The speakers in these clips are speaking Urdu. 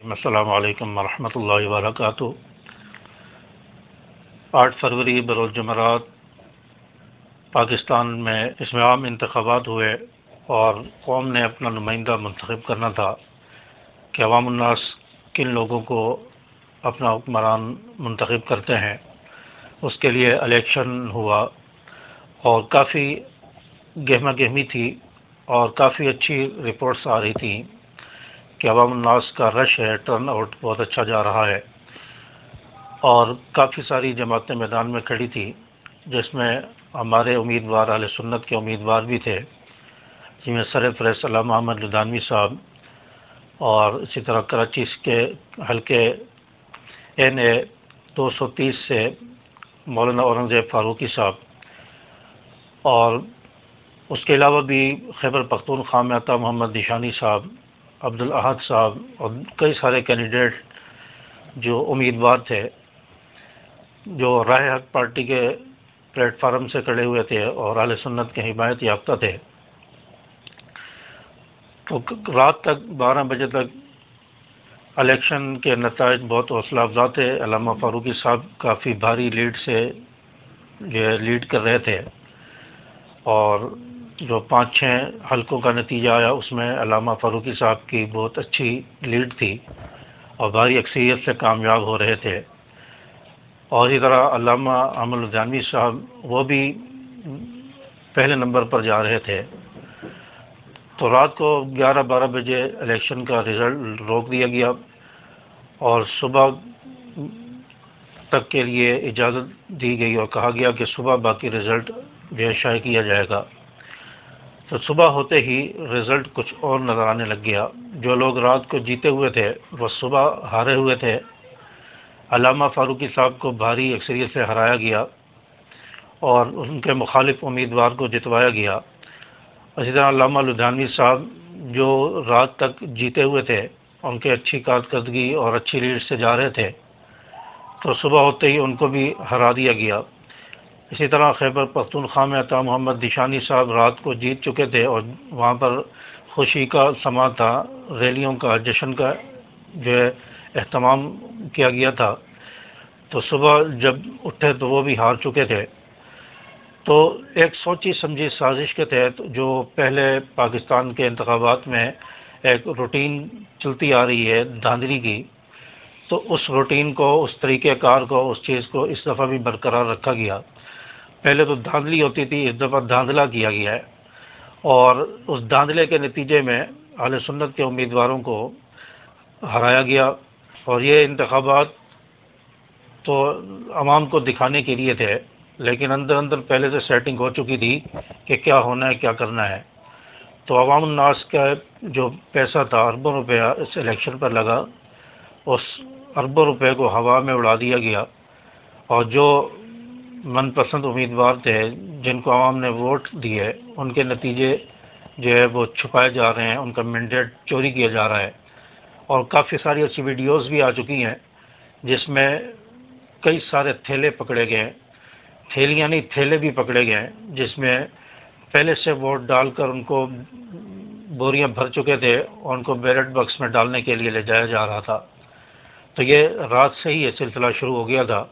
السلام علیکم ورحمۃ اللہ وبرکاتہ۔ 8 فروری بروز جمعرات پاکستان میں اس میں عام انتخابات ہوئے اور قوم نے اپنا نمائندہ منتخب کرنا تھا کہ عوام الناس کن لوگوں کو اپنا حکمران منتخب کرتے ہیں۔ اس کے لیے الیکشن ہوا اور کافی گہما گہمی تھی اور کافی اچھی رپورٹس آ رہی تھیں کہ عوام الناس کا رش ہے، ٹرن آؤٹ بہت اچھا جا رہا ہے، اور کافی ساری جماعتیں میدان میں کھڑی تھی جس میں ہمارے امیدوار اہل سنت کے امیدوار بھی تھے، جن میں سرفہرست علامہ احمد لدھانوی صاحب، اور اسی طرح کراچی کے حلقے NA 230 سے مولانا اورنگزیب فاروقی صاحب، اور اس کے علاوہ بھی خیبر پختونخوا میں عطا محمد دیشانی صاحب، عبدالاحد صاحب اور کئی سارے کینڈیڈیٹ جو امیدوار تھے، جو راہ حق پارٹی کے پلیٹ فارم سے کھڑے ہوئے تھے اور اہل سنت کے حمایت یافتہ تھے۔ تو رات تک 12 بجے تک الیکشن کے نتائج بہت حوصلہ افزا تھے۔ علامہ فاروقی صاحب کافی بھاری لیڈ سے لیڈ کر رہے تھے، اور جو 5-6 حلقوں کا نتیجہ آیا اس میں علامہ فاروقی صاحب کی بہت اچھی لیڈ تھی اور بھاری اکثریت سے کامیاب ہو رہے تھے۔ اور اسی طرح علامہ احمد لدھانوی صاحب وہ بھی پہلے نمبر پر جا رہے تھے۔ تو رات کو 11-12 بجے الیکشن کا رزلٹ روک دیا گیا اور صبح تک کے لیے اجازت دی گئی اور کہا گیا کہ صبح باقی رزلٹ شائع کیا جائے گا۔ تو صبح ہوتے ہی رزلٹ کچھ اور نظر آنے لگ گیا۔ جو لوگ رات کو جیتے ہوئے تھے وہ صبح ہارے ہوئے تھے۔ علامہ فاروقی صاحب کو بھاری اکثریت سے ہرایا گیا اور ان کے مخالف امیدوار کو جتوایا گیا۔ اسی طرح علامہ لدھانوی صاحب جو رات تک جیتے ہوئے تھے، ان کے اچھی کارکردگی اور اچھی لیڈ سے جا رہے تھے، تو صبح ہوتے ہی ان کو بھی ہرا دیا گیا۔ اسی طرح خیبر پختونخوا میں عطا محمد دیشانی صاحب رات کو جیت چکے تھے اور وہاں پر خوشی کا سما تھا، ریلیوں کا، جشن کا جو ہے اہتمام کیا گیا تھا۔ تو صبح جب اٹھے تو وہ بھی ہار چکے تھے۔ تو ایک سوچی سمجھی سازش کے تحت جو پہلے پاکستان کے انتخابات میں ایک روٹین چلتی آ رہی ہے دھاندلی کی، تو اس روٹین کو، اس طریقہ کار کو، اس چیز کو اس دفعہ بھی برقرار رکھا گیا۔ پہلے تو دھاندلی ہوتی تھی، اس دفعہ دھاندلا کیا گیا ہے، اور اس دھاندلے کے نتیجے میں اہل سنت کے امیدواروں کو ہرایا گیا۔ اور یہ انتخابات تو عوام کو دکھانے کے لیے تھے، لیکن اندر اندر پہلے سے سیٹنگ ہو چکی تھی کہ کیا ہونا ہے، کیا کرنا ہے۔ تو عوام الناس کا جو پیسہ تھا، اربوں روپیہ اس الیکشن پر لگا، اس اربوں روپے کو ہوا میں اڑا دیا گیا، اور جو من پسند امیدوار تھے جن کو عوام نے ووٹ دیے، ان کے نتیجے جو ہے وہ چھپائے جا رہے ہیں، ان کا مینڈیٹ چوری کیا جا رہا ہے۔ اور کافی ساری ایسی ویڈیوز بھی آ چکی ہیں جس میں کئی سارے تھیلے پکڑے گئے، تھیلیاں نہیں تھیلے بھی پکڑے گئے، جس میں پہلے سے ووٹ ڈال کر ان کو بوریاں بھر چکے تھے اور ان کو بیلٹ باکس میں ڈالنے کے لیے لے جایا جا رہا تھا۔ تو یہ رات سے ہی یہ سلسلہ شروع ہو گیا تھا،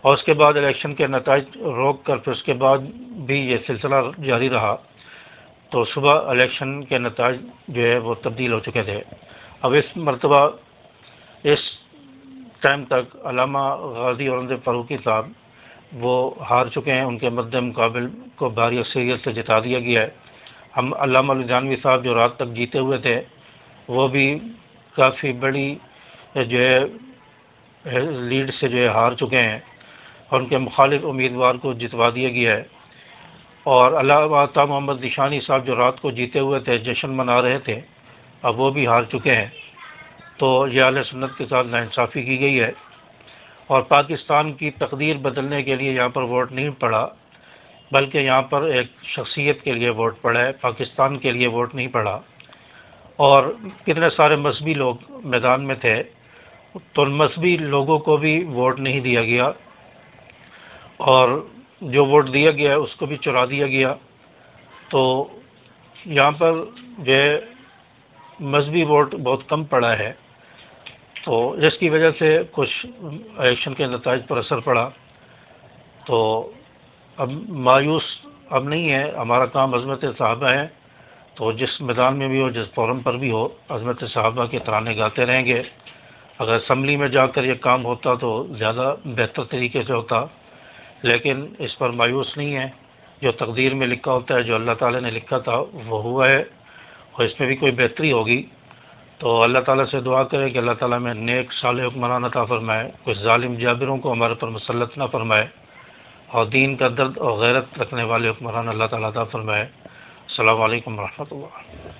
اور اس کے بعد الیکشن کے نتائج روک کر پھر اس کے بعد بھی یہ سلسلہ جاری رہا۔ تو صبح الیکشن کے نتائج جو ہے وہ تبدیل ہو چکے تھے۔ اب اس مرتبہ اس ٹائم تک علامہ غازی اورنگزیب فاروقی صاحب وہ ہار چکے ہیں، ان کے مد مقابل کو بھاری اکثریت سے جتا دیا گیا ہے۔ ہم علامہ لدھانوی صاحب جو رات تک جیتے ہوئے تھے وہ بھی کافی بڑی جو ہے لیڈ سے جو ہے ہار چکے ہیں، اور ان کے مخالف امیدوار کو جتوا دیا گیا ہے۔ اور علامہ عطا محمد دیشانی صاحب جو رات کو جیتے ہوئے تھے، جشن منا رہے تھے، اب وہ بھی ہار چکے ہیں۔ تو یہ اہل سنت کے ساتھ ناانصافی کی گئی ہے، اور پاکستان کی تقدیر بدلنے کے لیے یہاں پر ووٹ نہیں پڑا، بلکہ یہاں پر ایک شخصیت کے لیے ووٹ پڑا ہے، پاکستان کے لیے ووٹ نہیں پڑا۔ اور کتنے سارے مذہبی لوگ میدان میں تھے، تو ان مذہبی لوگوں کو بھی ووٹ نہیں دیا گیا، اور جو ووٹ دیا گیا اس کو بھی چرا دیا گیا۔ تو یہاں پر جو ہے مذہبی ووٹ بہت کم پڑا ہے، تو جس کی وجہ سے کچھ الیکشن کے نتائج پر اثر پڑا. تو اب مایوس اب نہیں ہے، ہمارا کام عظمت صحابہ ہے، تو جس میدان میں بھی ہو، جس فورم پر بھی ہو، عظمت صحابہ کے ترانے گاتے رہیں گے. اگر اسمبلی میں جا کر یہ کام ہوتا تو زیادہ بہتر طریقے سے ہوتا، لیکن اس پر مایوس نہیں ہے. جو تقدیر میں لکھا ہوتا ہے، جو اللہ تعالیٰ نے لکھا تھا وہ ہوا ہے، اور اس میں بھی کوئی بہتری ہوگی تو اللہ تعالیٰ سے دعا کرے کہ اللہ تعالیٰ میں نیک صالح حکمران عطا فرمائے، کچھ ظالم جابروں کو ہمارے پر مسلط نہ فرمائے، اور دین کا درد اور غیرت رکھنے والے حکمران اللہ تعالیٰ عطا فرمائے. السلام علیکم ورحمۃ اللہ.